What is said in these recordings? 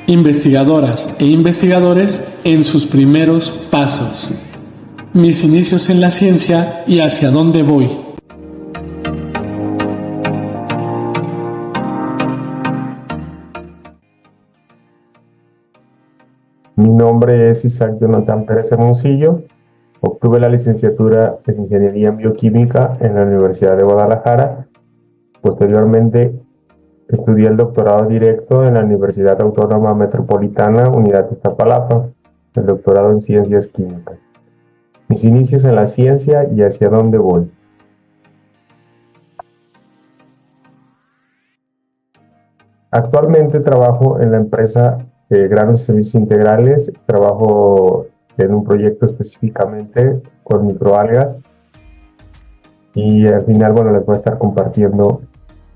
investigadoras e investigadores en sus primeros pasos, mis inicios en la ciencia y hacia dónde voy. Mi nombre es Isaac Jonathan Pérez Hermosillo. Obtuve la licenciatura en Ingeniería en Bioquímica en la Universidad de Guadalajara. Posteriormente, estudié el doctorado directo en la Universidad Autónoma Metropolitana, Unidad Iztapalapa, el doctorado en Ciencias Químicas. Mis inicios en la ciencia y hacia dónde voy. Actualmente trabajo en la empresa Granos y Servicios Integrales. Trabajo en un proyecto específicamente con microalgas y al final, les voy a estar compartiendo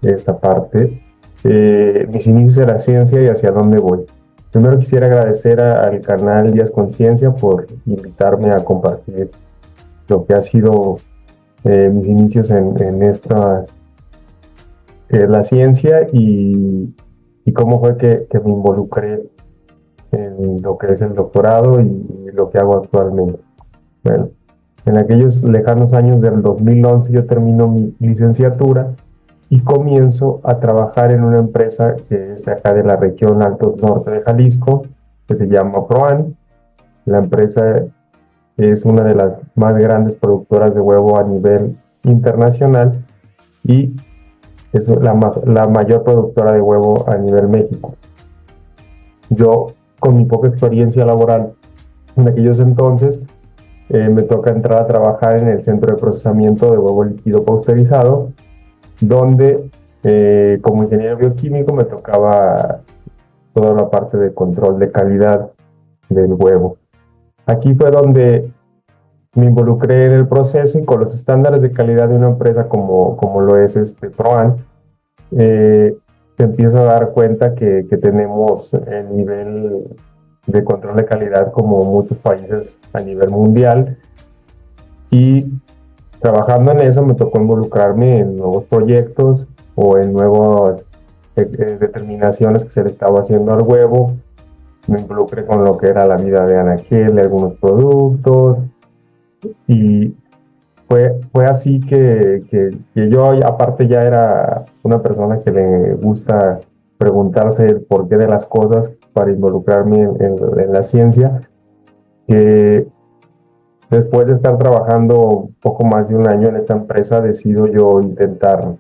esta parte. Mis inicios en la ciencia y hacia dónde voy. Primero quisiera agradecer al canal Días Conciencia por invitarme a compartir lo que ha sido mis inicios en estas la ciencia y cómo fue que me involucré en lo que es el doctorado y lo que hago actualmente. Bueno, en aquellos lejanos años del 2011 yo termino mi licenciatura y comienzo a trabajar en una empresa que es de acá de la región Altos Norte de Jalisco, que se llama ProAn. La empresa es una de las más grandes productoras de huevo a nivel internacional y es la mayor productora de huevo a nivel México. Yo, con mi poca experiencia laboral en aquellos entonces, me toca entrar a trabajar en el centro de procesamiento de huevo líquido pasteurizado, donde como ingeniero bioquímico me tocaba toda la parte de control de calidad del huevo. Aquí fue donde me involucré en el proceso y con los estándares de calidad de una empresa como lo es ProAn, te empiezo a dar cuenta que tenemos el nivel de control de calidad como muchos países a nivel mundial, y trabajando en eso me tocó involucrarme en nuevos proyectos o en nuevas determinaciones que se le estaba haciendo al huevo. Me involucré con lo que era la vida de anaquel, algunos productos, y fue así que yo, aparte, ya era una persona que le gusta preguntarse el porqué de las cosas para involucrarme en la ciencia, que después de estar trabajando poco más de un año en esta empresa, decido yo intentar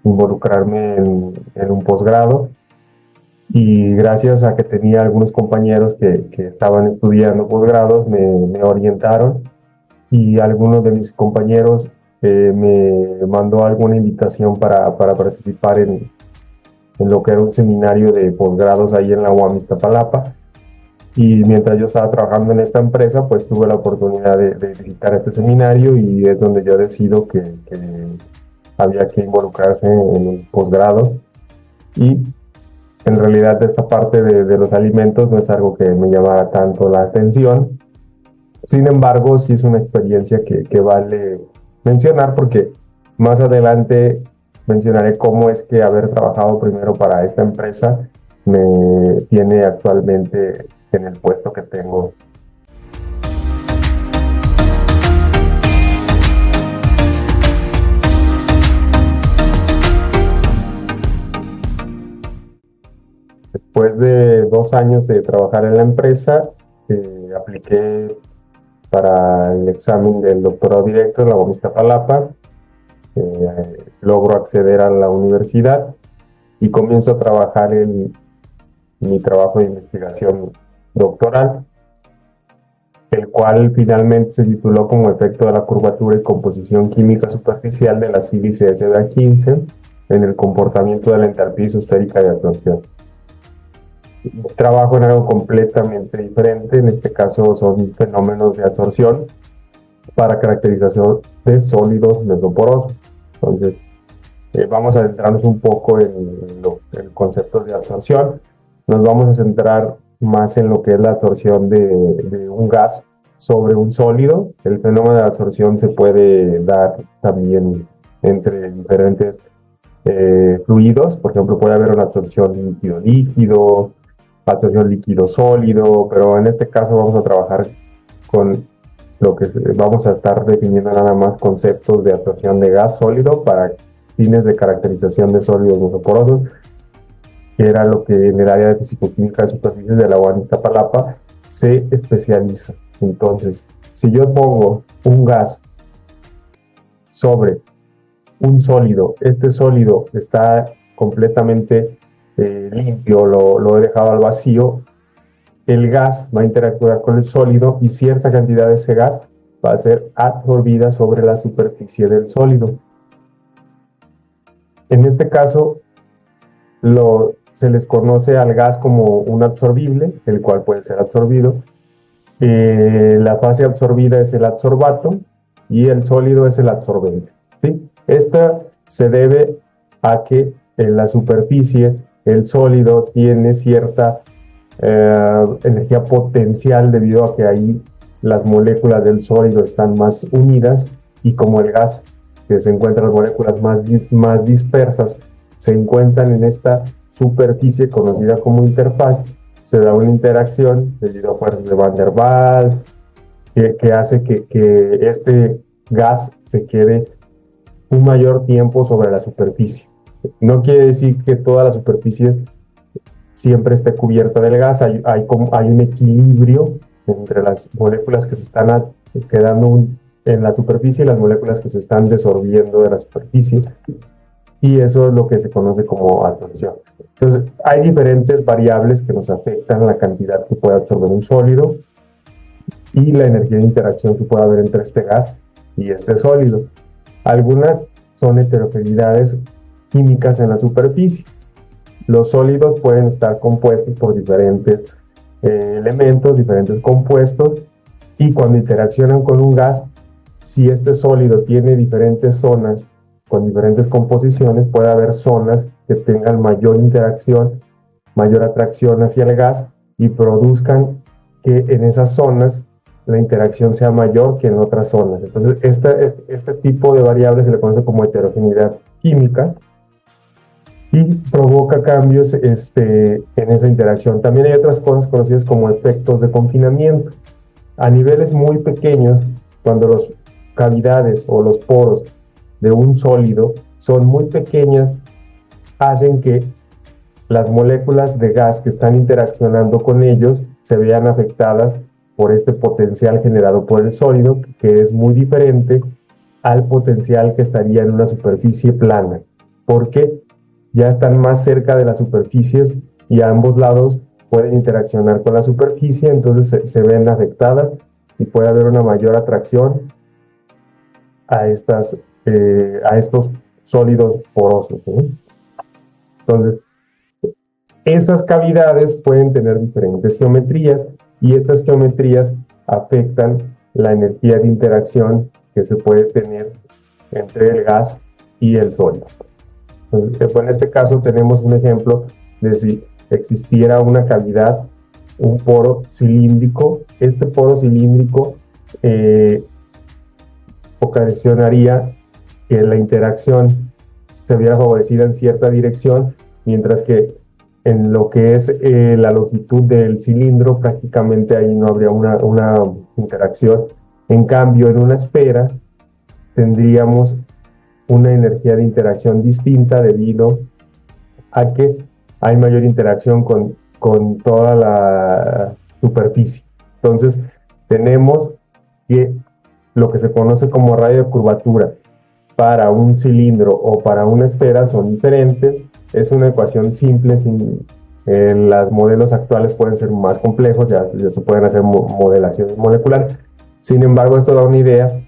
involucrarme en un posgrado, y gracias a que tenía algunos compañeros que estaban estudiando posgrados, me orientaron, y algunos de mis compañeros me mandó alguna invitación para participar en lo que era un seminario de posgrados ahí en la UAM Iztapalapa. Y mientras yo estaba trabajando en esta empresa, pues tuve la oportunidad de visitar este seminario, y es donde yo decido que había que involucrarse en el posgrado. Y en realidad esta parte de los alimentos no es algo que me llamara tanto la atención. Sin embargo, sí es una experiencia que vale mencionar, porque más adelante mencionaré cómo es que haber trabajado primero para esta empresa me tiene actualmente en el puesto que tengo. Después de 2 años de trabajar en la empresa, apliqué para el examen del doctorado directo en la UAM Iztapalapa. Logro acceder a la universidad y comienzo a trabajar en mi trabajo de investigación doctoral, el cual finalmente se tituló como Efecto de la curvatura y composición química superficial de la sílice SDA15 en el comportamiento de la entalpía isosférica de absorción. Trabajo en algo completamente diferente. En este caso son fenómenos de absorción para caracterización de sólidos mesoporosos. Entonces, vamos a centrarnos un poco en el concepto de absorción. Nos vamos a centrar más en lo que es la absorción de un gas sobre un sólido. El fenómeno de absorción se puede dar también entre diferentes fluidos. Por ejemplo, puede haber una absorción líquido-líquido, absorción líquido-sólido, pero en este caso vamos a trabajar con vamos a estar definiendo nada más conceptos de absorción de gas sólido para fines de caracterización de sólidos mesoporosos, que era lo que en el área de fisicoquímica de superficies de la UAM Iztapalapa se especializa. Entonces, si yo pongo un gas sobre un sólido, este sólido está completamente limpio, lo he dejado al vacío, el gas va a interactuar con el sólido y cierta cantidad de ese gas va a ser absorbida sobre la superficie del sólido. En este caso, se les conoce al gas como un absorbible, el cual puede ser absorbido. La fase absorbida es el adsorbato y el sólido es el absorbente, ¿sí? Esta se debe a que en la superficie el sólido tiene cierta energía potencial debido a que ahí las moléculas del sólido están más unidas, y como el gas, que se encuentran las moléculas más dispersas, se encuentran en esta superficie conocida como interfaz, se da una interacción debido a fuerzas de Van der Waals que hace que este gas se quede un mayor tiempo sobre la superficie. No quiere decir que toda la superficie siempre esté cubierta del gas, hay un equilibrio entre las moléculas que se están quedando en la superficie y las moléculas que se están desorbiendo de la superficie, y eso es lo que se conoce como absorción. Entonces, hay diferentes variables que nos afectan la cantidad que puede absorber un sólido y la energía de interacción que puede haber entre este gas y este sólido. Algunas son heterogeneidades químicas en la superficie. Los sólidos pueden estar compuestos por diferentes elementos, diferentes compuestos, y cuando interaccionan con un gas, si este sólido tiene diferentes zonas con diferentes composiciones, puede haber zonas que tengan mayor interacción, mayor atracción hacia el gas y produzcan que en esas zonas la interacción sea mayor que en otras zonas. Entonces, este tipo de variables se le conoce como heterogeneidad química y provoca cambios en esa interacción. También hay otras cosas conocidas como efectos de confinamiento. A niveles muy pequeños, cuando las cavidades o los poros de un sólido son muy pequeñas, hacen que las moléculas de gas que están interaccionando con ellos se vean afectadas por este potencial generado por el sólido, que es muy diferente al potencial que estaría en una superficie plana, porque ya están más cerca de las superficies y a ambos lados pueden interaccionar con la superficie, entonces se ven afectadas y puede haber una mayor atracción a estos sólidos porosos, ¿sí? Entonces, esas cavidades pueden tener diferentes geometrías y estas geometrías afectan la energía de interacción que se puede tener entre el gas y el sólido. Entonces, en este caso tenemos un ejemplo de si existiera una cavidad, un poro cilíndrico. Este poro cilíndrico ocasionaría que la interacción se viera favorecida en cierta dirección, mientras que en lo que es la longitud del cilindro prácticamente ahí no habría una interacción. En cambio, en una esfera tendríamos una energía de interacción distinta debido a que hay mayor interacción con toda la superficie. Entonces, tenemos que lo que se conoce como radio de curvatura para un cilindro o para una esfera son diferentes. Es una ecuación simple, los modelos actuales pueden ser más complejos, ya se pueden hacer modelaciones moleculares. Sin embargo, esto da una idea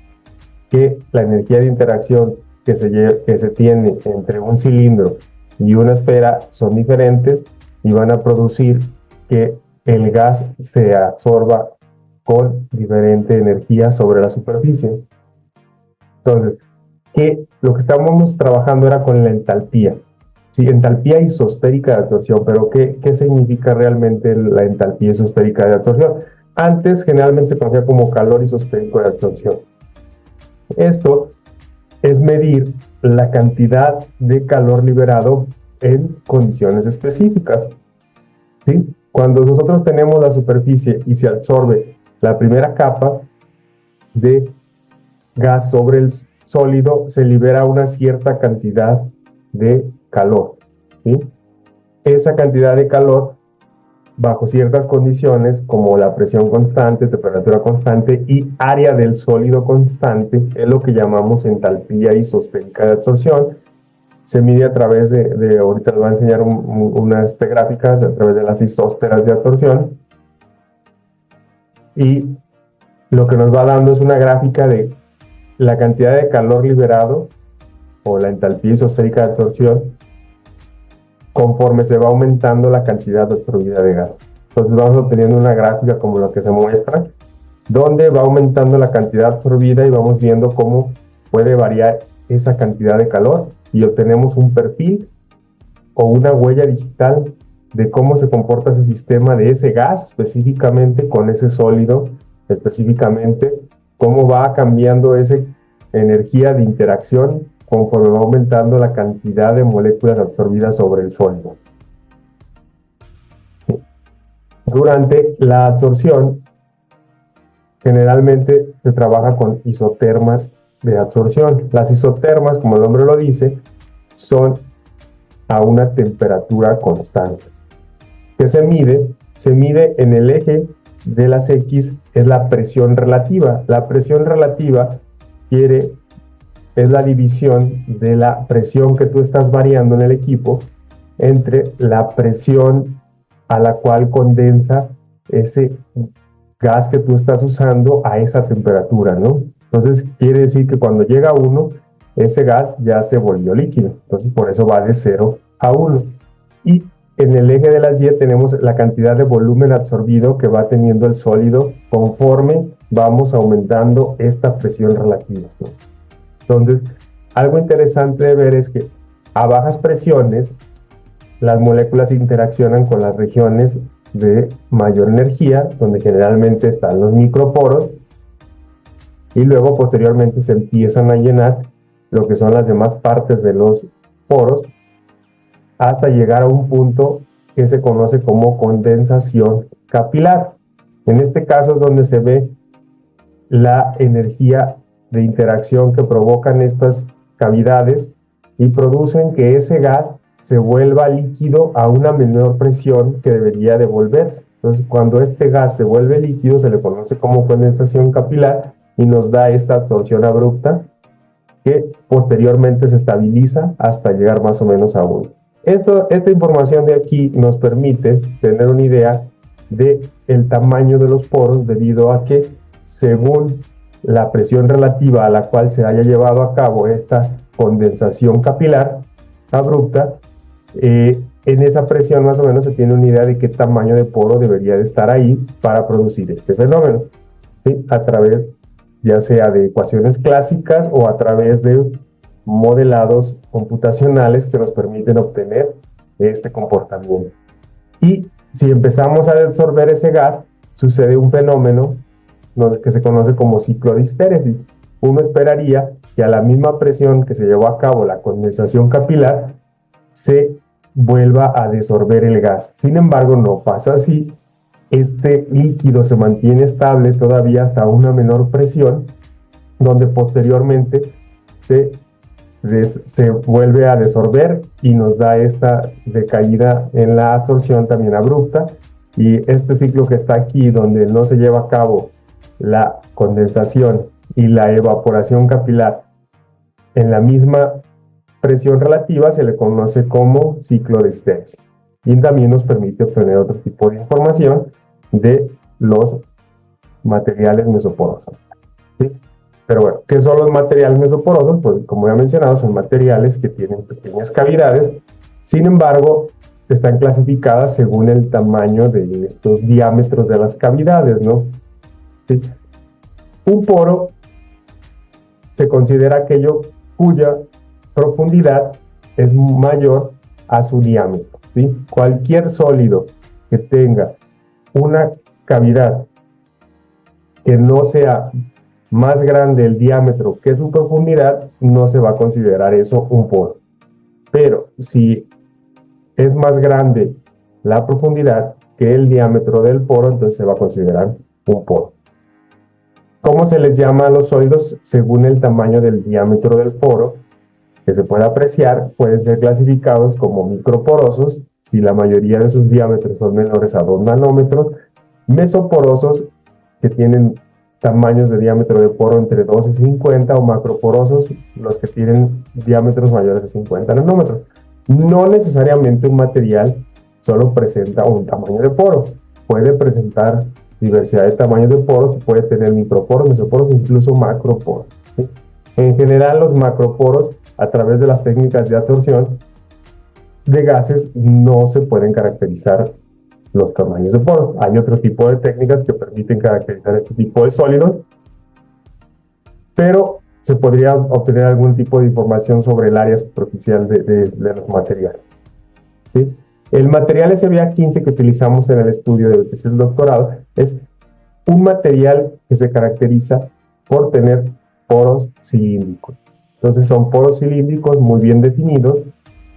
que la energía de interacción que se tiene entre un cilindro y una esfera son diferentes y van a producir que el gas se absorba con diferente energía sobre la superficie. Entonces, lo que estábamos trabajando era con la entalpía. Sí, entalpía isosférica de absorción, pero ¿qué significa realmente la entalpía isosférica de absorción? Antes generalmente se conocía como calor isosférico de absorción. Esto es medir la cantidad de calor liberado en condiciones específicas, ¿sí? Cuando nosotros tenemos la superficie y se absorbe la primera capa de gas sobre el sólido, se libera una cierta cantidad de calor, ¿sí? Esa cantidad de calor, bajo ciertas condiciones como la presión constante, temperatura constante y área del sólido constante, es lo que llamamos entalpía isosférica de absorción. Se mide a través ahorita les voy a enseñar unas gráficas a través de las isósferas de absorción, y lo que nos va dando es una gráfica de la cantidad de calor liberado o la entalpía isosférica de absorción conforme se va aumentando la cantidad absorbida de gas. Entonces vamos obteniendo una gráfica como lo que se muestra, donde va aumentando la cantidad absorbida y vamos viendo cómo puede variar esa cantidad de calor y obtenemos un perfil o una huella digital de cómo se comporta ese sistema de ese gas específicamente con ese sólido específicamente, cómo va cambiando esa energía de interacción conforme va aumentando la cantidad de moléculas absorbidas sobre el sólido. Durante la absorción, generalmente se trabaja con isotermas de absorción. Las isotermas, como el nombre lo dice, son a una temperatura constante. ¿Qué se mide? Se mide en el eje de las X, es la presión relativa. La presión relativa es la división de la presión que tú estás variando en el equipo entre la presión a la cual condensa ese gas que tú estás usando a esa temperatura, ¿no? Entonces quiere decir que cuando llega a 1, ese gas ya se volvió líquido. Entonces por eso va de 0 a 1. Y en el eje de las Y tenemos la cantidad de volumen absorbido que va teniendo el sólido conforme vamos aumentando esta presión relativa, ¿no? Entonces, algo interesante de ver es que a bajas presiones las moléculas interaccionan con las regiones de mayor energía, donde generalmente están los microporos, y luego posteriormente se empiezan a llenar lo que son las demás partes de los poros hasta llegar a un punto que se conoce como condensación capilar. En este caso es donde se ve la energía de interacción que provocan estas cavidades y producen que ese gas se vuelva líquido a una menor presión que debería de volverse. Entonces, cuando este gas se vuelve líquido, se le conoce como condensación capilar y nos da esta absorción abrupta que posteriormente se estabiliza hasta llegar más o menos a 1. Esta información de aquí nos permite tener una idea del tamaño de los poros debido a que según la presión relativa a la cual se haya llevado a cabo esta condensación capilar abrupta, en esa presión más o menos se tiene una idea de qué tamaño de poro debería de estar ahí para producir este fenómeno, ¿sí? A través ya sea de ecuaciones clásicas o a través de modelados computacionales que nos permiten obtener este comportamiento. Y si empezamos a absorber ese gas, sucede un fenómeno que se conoce como ciclo de histéresis. Uno esperaría que a la misma presión que se llevó a cabo la condensación capilar se vuelva a desorber el gas. Sin embargo, no pasa así. Este líquido se mantiene estable todavía hasta una menor presión, donde posteriormente se vuelve a desorber y nos da esta decaída en la absorción también abrupta. Y este ciclo que está aquí, donde no se lleva a cabo la condensación y la evaporación capilar en la misma presión relativa, se le conoce como ciclo de histéresis. Y también nos permite obtener otro tipo de información de los materiales mesoporosos, ¿sí? Pero bueno, ¿qué son los materiales mesoporosos? Pues como ya he mencionado, son materiales que tienen pequeñas cavidades. Sin embargo, están clasificadas según el tamaño de estos diámetros de las cavidades, ¿no? ¿Sí? Un poro se considera aquello cuya profundidad es mayor a su diámetro, ¿sí? Cualquier sólido que tenga una cavidad que no sea más grande el diámetro que su profundidad, no se va a considerar eso un poro. Pero si es más grande la profundidad que el diámetro del poro, entonces se va a considerar un poro. ¿Cómo se les llama a los sólidos? Según el tamaño del diámetro del poro, que se puede apreciar, pueden ser clasificados como microporosos, si la mayoría de sus diámetros son menores a 2 nanómetros, mesoporosos, que tienen tamaños de diámetro de poro entre 2 y 50, o macroporosos, los que tienen diámetros mayores de 50 nanómetros. No necesariamente un material solo presenta un tamaño de poro, puede presentar diversidad de tamaños de poros, puede tener microporos, mesoporos, incluso macroporos, ¿sí? En general, los macroporos, a través de las técnicas de absorción de gases, no se pueden caracterizar los tamaños de poros. Hay otro tipo de técnicas que permiten caracterizar este tipo de sólidos, pero se podría obtener algún tipo de información sobre el área superficial de los materiales, ¿sí? El material SBA15 que utilizamos en el estudio de tesis del doctorado es un material que se caracteriza por tener poros cilíndricos. Entonces son poros cilíndricos muy bien definidos.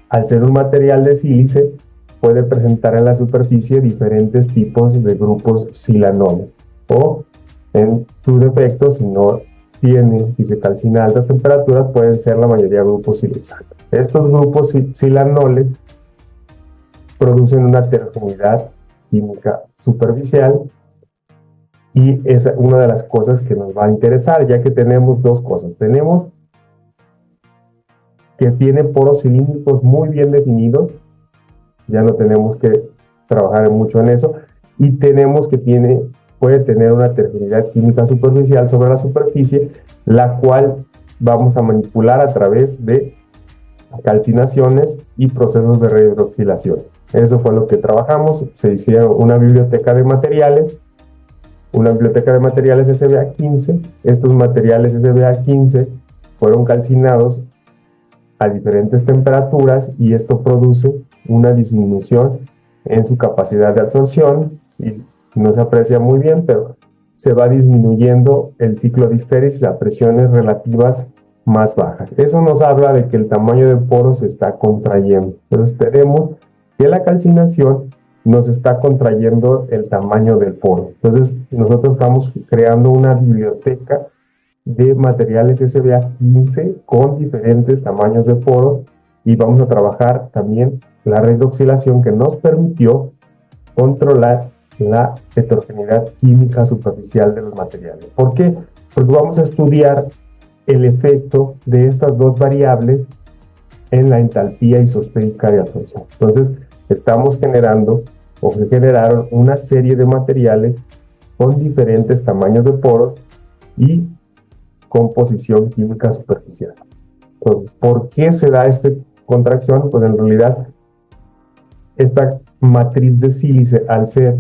Al ser un material de sílice, puede presentar en la superficie diferentes tipos de grupos silanoles, o en su defecto, si se calcina a altas temperaturas, pueden ser la mayoría grupos silizanos. Estos grupos silanoles producen una heterogeneidad química superficial, y es una de las cosas que nos va a interesar, ya que tenemos dos cosas. Tenemos que tiene poros cilíndricos muy bien definidos, ya no tenemos que trabajar mucho en eso, y tenemos que puede tener una heterogeneidad química superficial sobre la superficie, la cual vamos a manipular a través de calcinaciones y procesos de rehidroxilación. Eso fue lo que trabajamos. Se hicieron una biblioteca de materiales SBA15. Estos materiales SBA15 fueron calcinados a diferentes temperaturas, y esto produce una disminución en su capacidad de absorción, y no se aprecia muy bien, pero se va disminuyendo el ciclo de histéresis a presiones relativas más bajas. Eso nos habla de que el tamaño del poro se está contrayendo. Entonces tenemos que la calcinación nos está contrayendo el tamaño del poro. Entonces nosotros estamos creando una biblioteca de materiales SBA15 con diferentes tamaños de poro, y vamos a trabajar también la redoxilación, que nos permitió controlar la heterogeneidad química superficial de los materiales. ¿Por qué? Porque vamos a estudiar el efecto de estas dos variables en la entalpía isosférica de absorción. Entonces, estamos generando, o se generaron, una serie de materiales con diferentes tamaños de poros y composición química superficial. Entonces, ¿por qué se da esta contracción? Pues en realidad, esta matriz de sílice, al ser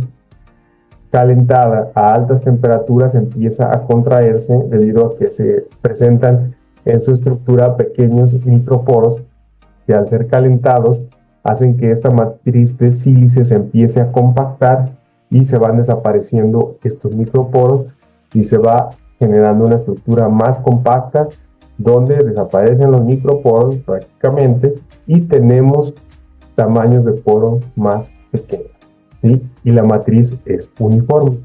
calentada a altas temperaturas, empieza a contraerse debido a que se presentan en su estructura pequeños microporos que, al ser calentados, hacen que esta matriz de sílice se empiece a compactar, y se van desapareciendo estos microporos y se va generando una estructura más compacta donde desaparecen los microporos prácticamente, y tenemos tamaños de poro más pequeños, ¿sí? Y la matriz es uniforme.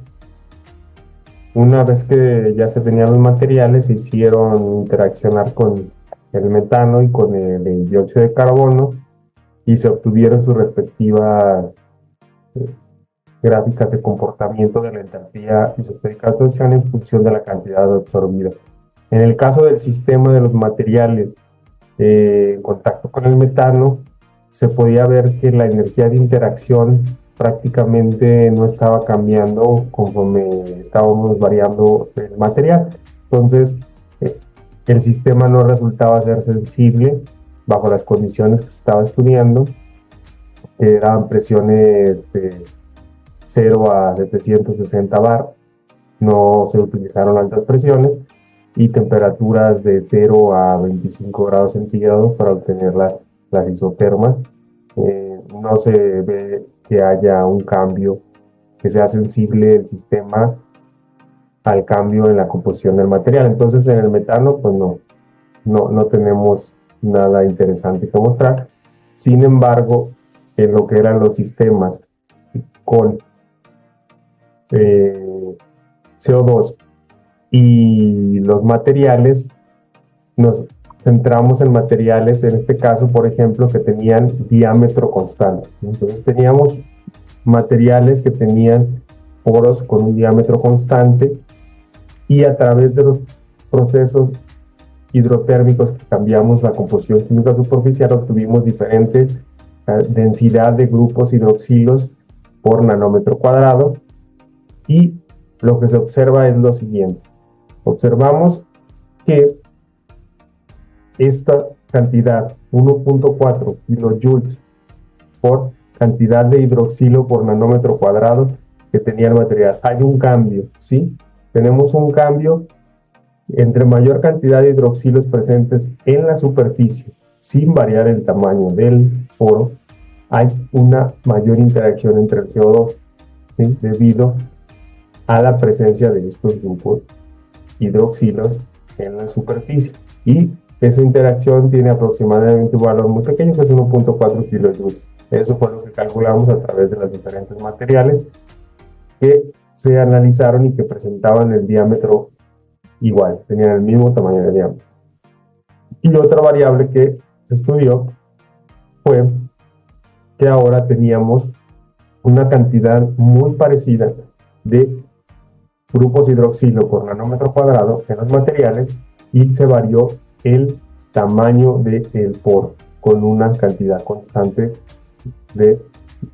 Una vez que ya se tenían los materiales, se hicieron interaccionar con el metano y con el dióxido de carbono, y se obtuvieron sus respectivas gráficas de comportamiento de la entalpía isosférica de absorción en función de la cantidad absorbida. En el caso del sistema de los materiales en contacto con el metano, se podía ver que la energía de interacción prácticamente no estaba cambiando conforme estábamos variando el material. Entonces, el sistema no resultaba ser sensible bajo las condiciones que se estaba estudiando, que eran presiones de 0 a 760 bar, no se utilizaron altas presiones, y temperaturas de 0 a 25 grados centígrados para obtener las isotermas. No se ve que haya un cambio, que sea sensible el sistema al cambio en la composición del material. Entonces, en el metano, pues no tenemos nada interesante que mostrar. Sin embargo, en lo que eran los sistemas con CO2 y los materiales, nos centramos en materiales, en este caso, por ejemplo, que tenían diámetro constante. Entonces teníamos materiales que tenían poros con un diámetro constante y a través de los procesos hidrotérmicos que cambiamos la composición química superficial obtuvimos diferente densidad de grupos hidroxilos por nanómetro cuadrado, y lo que se observa es lo siguiente. Observamos que esta cantidad, 1.4 kilojoules por cantidad de hidroxilo por nanómetro cuadrado que tenía el material. Hay un cambio, ¿sí? Tenemos un cambio entre mayor cantidad de hidroxilos presentes en la superficie, sin variar el tamaño del poro, hay una mayor interacción entre el CO2, ¿sí? Debido a la presencia de estos grupos hidroxilos en la superficie. Y esa interacción tiene aproximadamente un valor muy pequeño, que es 1.4 kilojoules. Eso fue lo que calculamos a través de los diferentes materiales que se analizaron y que presentaban el diámetro igual, tenían el mismo tamaño de diámetro. Y otra variable que se estudió fue que ahora teníamos una cantidad muy parecida de grupos hidroxilo por nanómetro cuadrado en los materiales, y se varió el tamaño del poro con una cantidad constante de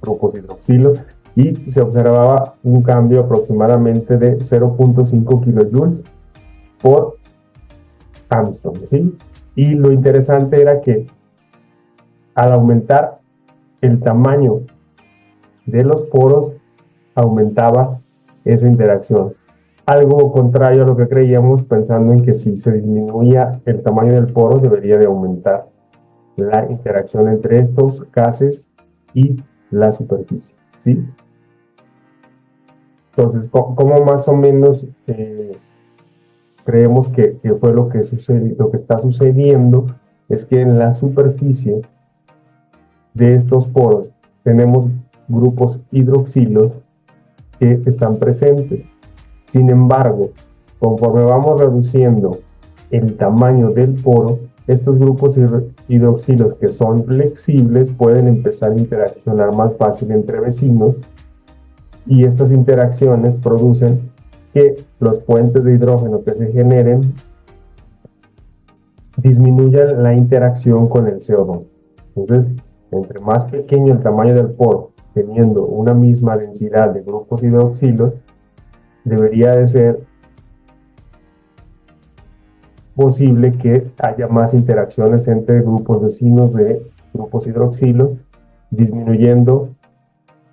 grupos hidroxilo, y se observaba un cambio aproximadamente de 0.5 kilojoules por Armstrong, ¿sí? Y lo interesante era que al aumentar el tamaño de los poros, aumentaba esa interacción. Algo contrario a lo que creíamos, pensando en que si se disminuía el tamaño del poro, debería de aumentar la interacción entre estos gases y la superficie, ¿sí? Entonces, ¿cómo más o menos creemos que fue lo que sucedió? Lo que está sucediendo es que en la superficie de estos poros tenemos grupos hidroxilos que están presentes. Sin embargo, conforme vamos reduciendo el tamaño del poro, estos grupos hidroxilos que son flexibles pueden empezar a interaccionar más fácil entre vecinos, y estas interacciones producen que los puentes de hidrógeno que se generen disminuyan la interacción con el CO2. Entonces, entre más pequeño el tamaño del poro, teniendo una misma densidad de grupos hidroxilos, debería de ser posible que haya más interacciones entre grupos vecinos de grupos hidroxilos, disminuyendo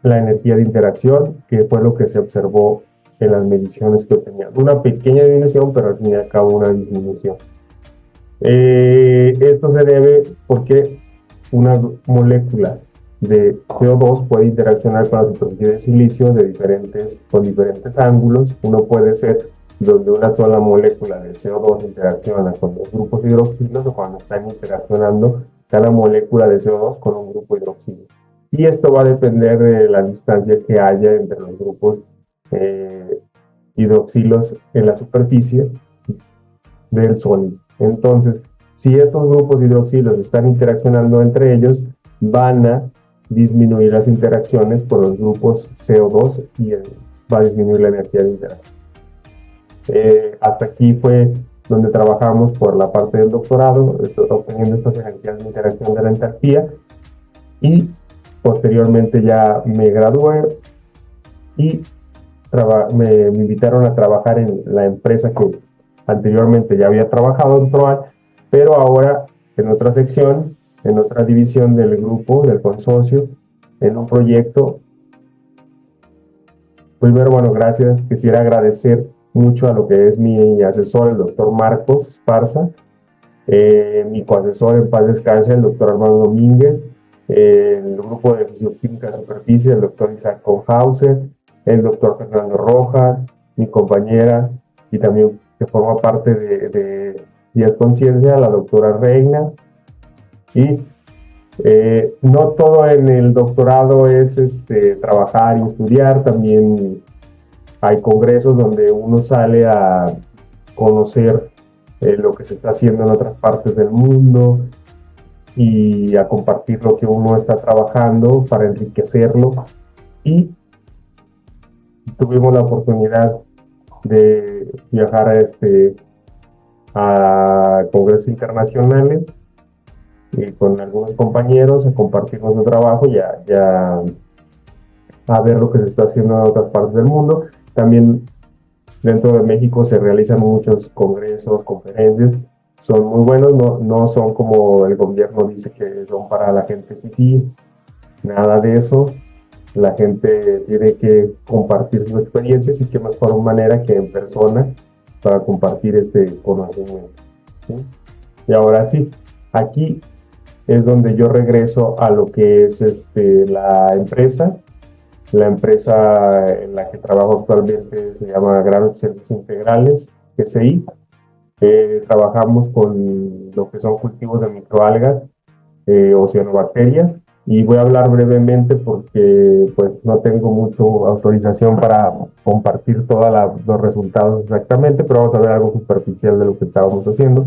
la energía de interacción, que fue lo que se observó en las mediciones que obtenían. Una pequeña disminución, pero al fin y al cabo una disminución. Esto se debe porque una molécula de CO2 puede interaccionar con la superficie de silicio con diferentes ángulos. Uno puede ser donde una sola molécula de CO2 interacciona con dos grupos hidroxilos, o cuando están interaccionando cada molécula de CO2 con un grupo hidroxilo. Y esto va a depender de la distancia que haya entre los grupos hidroxilos en la superficie del sólido. Entonces, si estos grupos hidroxilos están interaccionando entre ellos, van a disminuir las interacciones con los grupos CO2 y va a disminuir la energía de interacción. Hasta aquí fue donde trabajamos por la parte del doctorado, obteniendo estas energías de interacción de la entalpía, y posteriormente ya me gradué y me invitaron a trabajar en la empresa que anteriormente ya había trabajado en PROAL, pero ahora en otra sección, en otra división del grupo, del consorcio, en un proyecto. Primero, bueno, gracias. Quisiera agradecer mucho a lo que es mi asesor, el doctor Marcos Esparza, mi coasesor en paz descanse, el doctor Armando Domínguez, el grupo de fisioquímica de superficie, el doctor Isaac Conhauser, el doctor Fernando Rojas, mi compañera y también que forma parte de Días Conciencia, la doctora Reina. Y no todo en el doctorado es trabajar y estudiar, también hay congresos donde uno sale a conocer lo que se está haciendo en otras partes del mundo y a compartir lo que uno está trabajando para enriquecerlo. Y tuvimos la oportunidad de viajar a congresos internacionales y con algunos compañeros a compartir nuestro trabajo y a ver lo que se está haciendo en otras partes del mundo. También dentro de México se realizan muchos congresos, conferencias, son muy buenos, no son como el gobierno dice que son para la gente fifí, nada de eso. La gente tiene que compartir sus experiencias y qué mejor manera que en persona para compartir este conocimiento, ¿sí? Y ahora sí, aquí es donde yo regreso a lo que es la empresa. La empresa en la que trabajo actualmente se llama Granos Servicios Integrales, GSI. Trabajamos con lo que son cultivos de microalgas o cianobacterias, y voy a hablar brevemente porque pues no tengo mucha autorización para compartir todos los resultados exactamente, pero vamos a ver algo superficial de lo que estábamos haciendo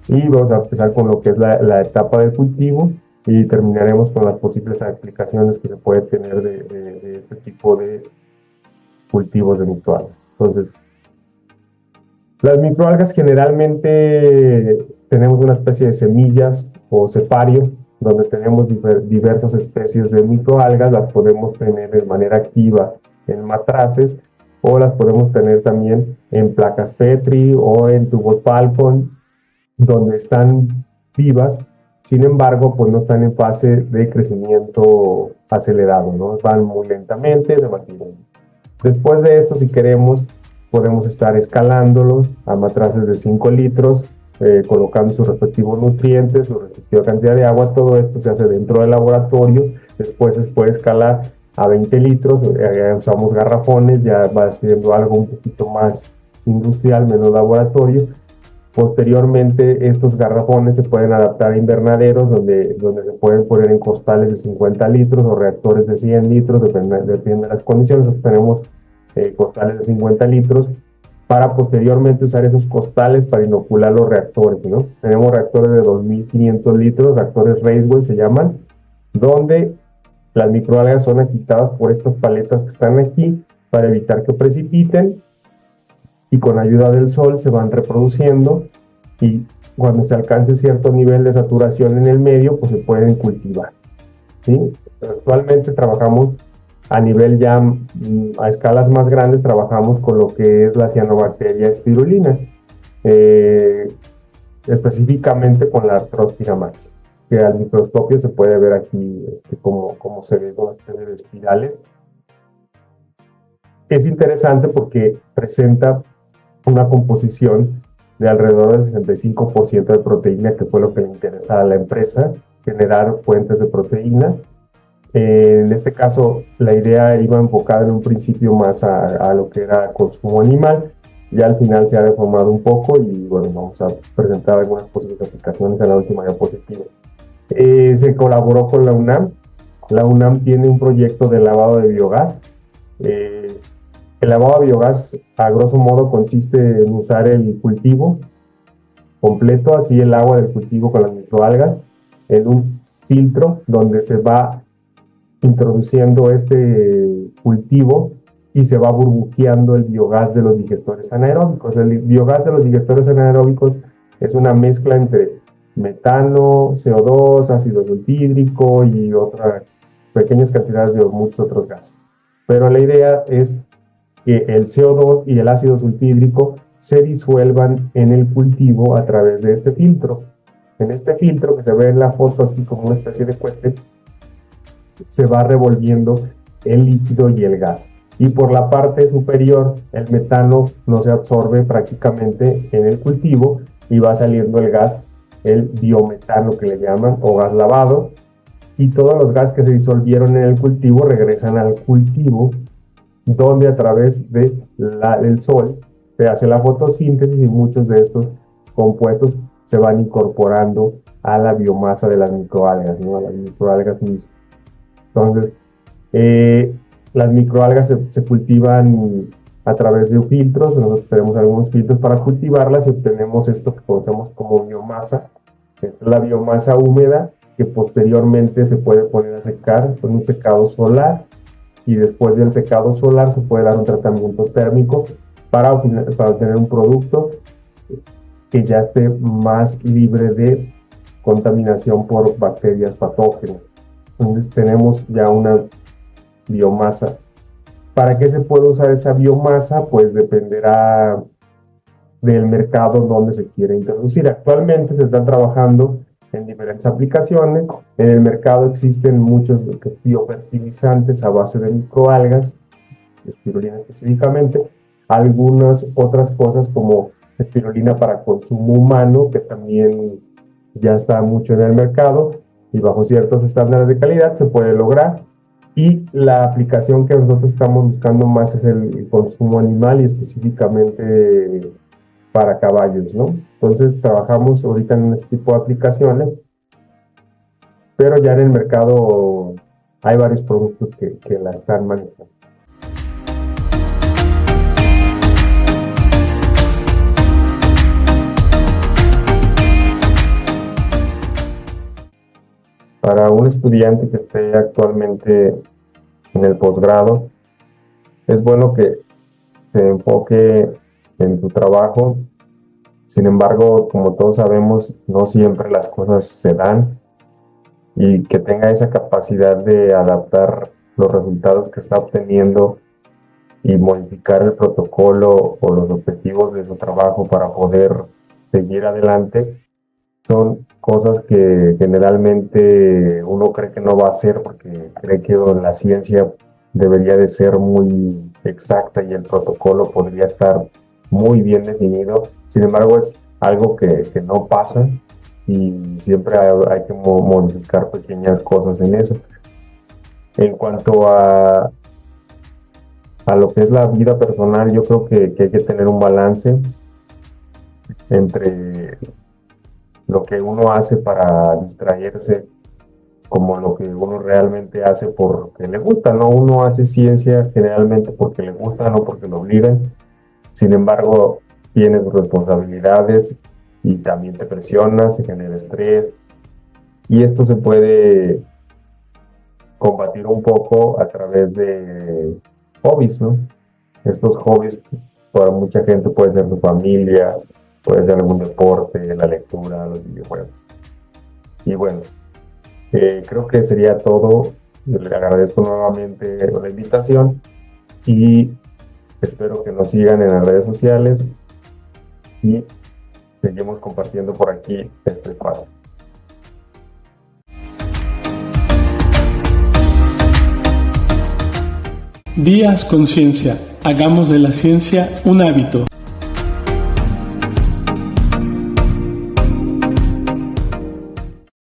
y vamos a empezar con lo que es la etapa de cultivo y terminaremos con las posibles aplicaciones que se puede tener de este tipo de cultivos de microalgas. Entonces, las microalgas generalmente tenemos una especie de semillas o cepario donde tenemos diversas especies de microalgas. Las podemos tener de manera activa en matraces o las podemos tener también en placas Petri o en tubos Falcon, donde están vivas. Sin embargo, pues no están en fase de crecimiento acelerado, ¿no? Van muy lentamente, de manera. Después de esto, si queremos, podemos estar escalándolos a matraces de 5 litros, colocando sus respectivos nutrientes, su respectiva cantidad de agua. Todo esto se hace dentro del laboratorio. Después se puede escalar a 20 litros, usamos garrafones, ya va siendo algo un poquito más industrial, menos laboratorio. Posteriormente, estos garrafones se pueden adaptar a invernaderos donde se pueden poner en costales de 50 litros o reactores de 100 litros, depende de las condiciones. Tenemos costales de 50 litros para posteriormente usar esos costales para inocular los reactores, ¿no? Tenemos reactores de 2.500 litros, reactores Raceway se llaman, donde las microalgas son agitadas por estas paletas que están aquí para evitar que precipiten, y con ayuda del sol se van reproduciendo, y cuando se alcance cierto nivel de saturación en el medio, pues se pueden cultivar, ¿sí? Actualmente trabajamos a nivel ya a escalas más grandes, trabajamos con lo que es la cianobacteria espirulina, específicamente con la Arthrospira max, que al microscopio se puede ver aquí como se ve una especie de espirales. Es interesante porque presenta una composición de alrededor del 65% de proteína, que fue lo que le interesa a la empresa, generar fuentes de proteína. En este caso, la idea iba enfocada en un principio más a lo que era consumo animal. Ya al final se ha deformado un poco y bueno, vamos a presentar algunas posibles aplicaciones en la última diapositiva. Se colaboró con la UNAM. La UNAM tiene un proyecto de lavado de biogás. El lavado de biogás, a grosso modo, consiste en usar el cultivo completo, así el agua del cultivo con las microalgas, en un filtro donde se va introduciendo este cultivo y se va burbujeando el biogás de los digestores anaeróbicos. El biogás de los digestores anaeróbicos es una mezcla entre metano, CO2, ácido sulfídrico y otras pequeñas cantidades de muchos otros gases. Pero la idea es que el CO2 y el ácido sulfídrico se disuelvan en el cultivo a través de este filtro. En este filtro, que se ve en la foto aquí como una especie de cohete, se va revolviendo el líquido y el gas. Y por la parte superior, el metano no se absorbe prácticamente en el cultivo y va saliendo el gas, el biometano que le llaman, o gas lavado. Y todos los gases que se disolvieron en el cultivo regresan al cultivo, donde a través del sol se hace la fotosíntesis y muchos de estos compuestos se van incorporando a la biomasa de las microalgas, ¿no? A las microalgas mismas. Entonces, las microalgas se cultivan a través de filtros. Nosotros tenemos algunos filtros para cultivarlas y obtenemos esto que conocemos como biomasa. Esta es la biomasa húmeda que posteriormente se puede poner a secar con un secado solar, y después del secado solar se puede dar un tratamiento térmico para obtener un producto que ya esté más libre de contaminación por bacterias patógenas. Entonces tenemos ya una biomasa. ¿Para qué se puede usar esa biomasa? Pues dependerá del mercado donde se quiere introducir. Actualmente se están trabajando en diferentes aplicaciones. En el mercado existen muchos biofertilizantes a base de microalgas, espirulina específicamente, algunas otras cosas como espirulina para consumo humano, que también ya está mucho en el mercado y bajo ciertos estándares de calidad se puede lograr. Y la aplicación que nosotros estamos buscando más es el consumo animal, y específicamente para caballos, ¿no? Entonces trabajamos ahorita en este tipo de aplicaciones, pero ya en el mercado hay varios productos que la están manejando. Para un estudiante que esté actualmente en el posgrado, es bueno que se enfoque en su trabajo. Sin embargo, como todos sabemos, no siempre las cosas se dan, y que tenga esa capacidad de adaptar los resultados que está obteniendo y modificar el protocolo o los objetivos de su trabajo para poder seguir adelante. Son cosas que generalmente uno cree que no va a hacer porque cree que la ciencia debería de ser muy exacta y el protocolo podría estar muy bien definido. Sin embargo, es algo que no pasa, y siempre hay que modificar pequeñas cosas en eso. En cuanto a lo que es la vida personal, yo creo que hay que tener un balance entre lo que uno hace para distraerse como lo que uno realmente hace porque le gusta, ¿no? Uno hace ciencia generalmente porque le gusta, no porque lo obligan. Sin embargo, tienes responsabilidades y también te presionas, se genera estrés, y esto se puede combatir un poco a través de hobbies, ¿no? Estos hobbies para mucha gente puede ser su familia, puede ser algún deporte, la lectura, los videojuegos. Y bueno, creo que sería todo. Le agradezco nuevamente la invitación y espero que nos sigan en las redes sociales y seguimos compartiendo por aquí este espacio. Días con Ciencia. Hagamos de la ciencia un hábito.